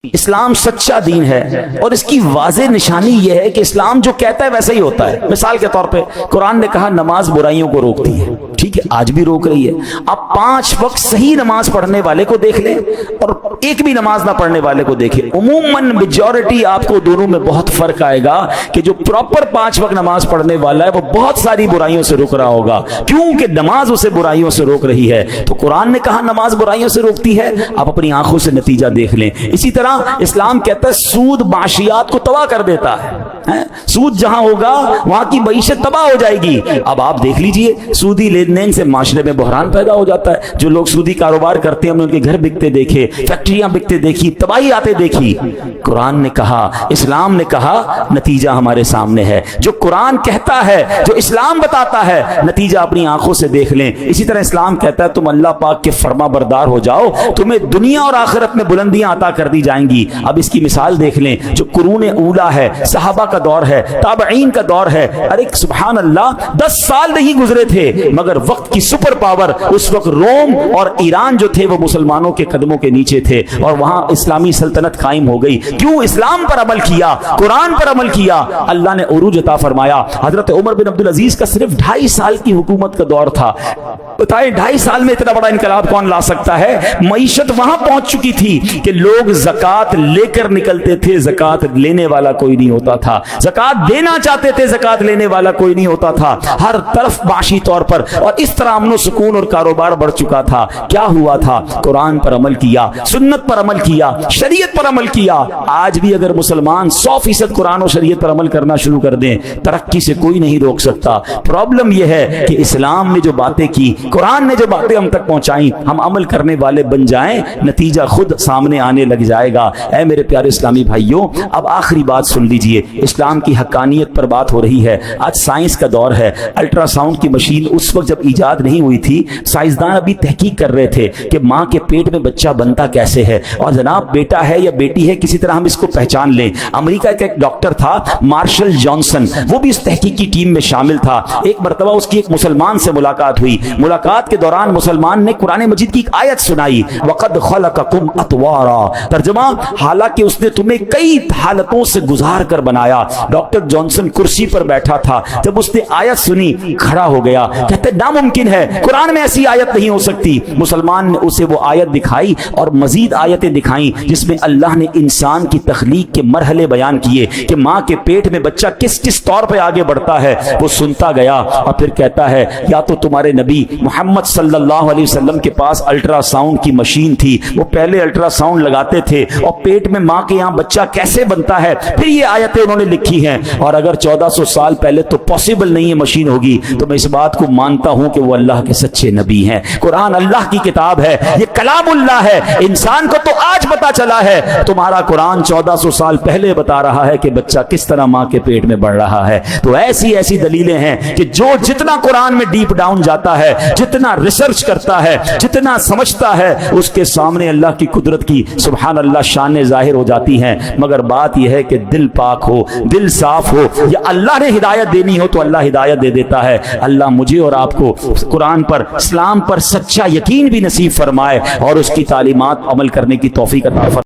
اسلام سچا دین ہے اور اس کی واضح نشانی یہ ہے کہ اسلام جو کہتا ہے ویسا ہی ہوتا ہے۔ مثال کے طور پہ قرآن نے کہا نماز برائیوں کو روکتی ہے، ٹھیک ہے، آج بھی روک رہی ہے۔ آپ 5 وقت صحیح نماز پڑھنے والے کو دیکھ لیں اور ایک بھی نماز نہ پڑھنے والے کو دیکھیں، عموماً میجورٹی آپ کو دونوں میں بہت فرق آئے گا کہ جو پراپر 5 وقت نماز پڑھنے والا ہے وہ بہت ساری برائیوں سے روک رہا ہوگا، کیونکہ نماز اسے برائیوں سے روک رہی ہے۔ تو قرآن نے کہا نماز برائیوں سے روکتی ہے، آپ اپنی آنکھوں سے نتیجہ دیکھ لیں۔ اسی طرح اسلام کہتا ہے سود معاشیات کو تباہ کر دیتا ہے، سود جہاں ہوگا وہاں کی معیشت تباہ ہو جائے گی۔ اب آپ دیکھ لیجئے سودی لین دین سے معاشرے میں بحران پیدا ہو جاتا ہے۔ جو لوگ سودی کاروبار کرتے ہیں ہم نے ان کے گھر بکتے دیکھے، فیکٹریاں بکتے دیکھی، تباہی آتے دیکھی۔ قرآن نے کہا، اسلام نے کہا، نتیجہ ہمارے سامنے ہے۔ جو قرآن کہتا ہے، جو اسلام بتاتا ہے، نتیجہ اپنی آنکھوں سے دیکھ لیں۔ اسی طرح اسلام کہتا ہے تم اللہ پاک کے فرما بردار ہو جاؤ، تمہیں دنیا اور آخرت میں بلندیاں عطا کر دی جائیں گی۔ اب اس کی مثال دیکھ لیں، جو قرون اولا ہے، صحابہ کا دور ہے، تابعین کا دور ہے، ارے سبحان اللہ 10 سال نہیں گزرے تھے مگر وقت کی سپر پاور اس وقت روم اور ایران جو تھے وہ مسلمانوں کے قدموں کے نیچے تھے اور وہاں اسلامی سلطنت قائم ہو گئی۔ کیوں؟ اسلام پر عمل کیا، قرآن پر عمل کیا، اللہ نے عروج عطا فرمایا۔ حضرت عمر بن عبدالعزیز کا صرف 2.5 سال کی حکومت کا دور تھا، بتائیں 2.5 سال میں اتنا بڑا انقلاب کون لا سکتا ہے؟ معیشت وہاں پہنچ چکی تھی کہ لوگ زکوٰۃ لے کر نکلتے تھے، زکوٰۃ لینے والا کوئی نہیں ہوتا تھا، زکوٰۃ دینا چاہتے تھے، زکوٰۃ لینے والا کوئی نہیں ہوتا تھا، ہر طرف معاشی طور پر، اور اس طرح امن و سکون اور کاروبار بڑھ چکا تھا۔ کیا ہوا تھا؟ قرآن پر عمل کیا، سنت پر عمل کیا، شریعت پر عمل کیا۔ آج بھی اگر مسلمان 100% قرآن و شریعت پر عمل کرنا شروع کر دیں ترقی سے کوئی نہیں روک سکتا۔ پرابلم یہ ہے کہ اسلام نے جو باتیں کی، قرآن نے جو باتیں ہم تک پہنچائیں، ہم عمل کرنے والے بن جائیں، نتیجہ خود سامنے آنے لگ جائے گا۔ اے میرے پیارے اسلامی بھائیوں، اب آخری بات سن لیجئے، اسلام کی حقانیت پر بات ہو رہی ہے۔ آج سائنس کا دور ہے، الٹرا ساؤنڈ کی مشین اس وقت جب ایجاد نہیں ہوئی تھی، سائنسدان ابھی تحقیق کر رہے تھے کہ ماں کے پیٹ میں بچہ بنتا کیسے ہے، اور جناب بیٹا ہے یا بیٹی ہے کسی طرح ہم اس کو پہچان لیں۔ امریکہ کا ایک ڈاکٹر تھا مارشل جانسن، وہ بھی اس تحقیق کی ٹیم میں شامل تھا۔ ایک مرتبہ اس کی ایک مسلمان سے ملاقات ہوئی، ملاقات کے دوران مسلمان نے قرآن مجید کی ایک آیت سنائی، وَقَدْ خَلَقَكُمْ أَطْوَارًا، ترجمہ حالانکہ اس نے تمہیں کئی حالتوں سے گزار کر بنایا۔ ڈاکٹر جانسن کرسی پر بیٹھا تھا، جب اس نے آیت سنی کھڑا ہو گیا، کہتے ناممکن ہے، قرآن میں ایسی آیت نہیں ہو سکتی۔ مسلمان نے اسے وہ آیت دکھائی اور مزید آیتیں دکھائیں جس میں اللہ نے انسان کی تخلیق کے مرحلے بیان کیے کہ ماں کے پیٹ میں بچہ کس کس طور پہ آگے بڑھتا ہے۔ وہ سنتا گیا اور پھر کہتا ہے یا تو تمہارے نبی محمد صلی اللہ علیہ وسلم کے پاس الٹرا ساؤنڈ کی مشین تھی، وہ پہلے الٹرا ساؤنڈ لگاتے تھے اور پیٹ میں ماں کے یہاں بچہ کیسے بنتا ہے، پھر یہ آیتیں انہوں نے لکھی ہیں۔ اور اگر 1400 سال پہلے تو پاسبل نہیں ہے مشین ہوگی، تو میں اس بات کو مانتا ہوں کہ وہ اللہ کے سچے نبی ہیں۔ قرآن اللہ کی کتاب ہے، یہ کلام اللہ ہے۔ انسان کو تو آج پتا چلا ہے، تمہارا قرآن 1400 سال پہلے بتا رہا ہے کہ بچہ کس طرح ماں کے پیٹ میں بڑھ رہا ہے۔ تو ایسی ایسی دلیلیں ہیں کہ جو جتنا قرآن میں ڈیپ ڈاؤن جاتا ہے، جتنا ریسرچ کرتا ہے، جتنا سمجھتا ہے، اس کے سامنے اللہ کی قدرت کی سبحان اللہ شان ظاہر ہو جاتی ہیں۔ مگر بات یہ ہے کہ دل پاک ہو، دل صاف ہو، یا اللہ نے ہدایت دینی ہو تو اللہ ہدایت دے دیتا ہے۔ اللہ مجھے اور آپ کو قرآن پر، اسلام پر سچا یقین بھی نصیب فرمائے اور اس کی تعلیمات عمل کرنے کی توفیق عطا فرمائے۔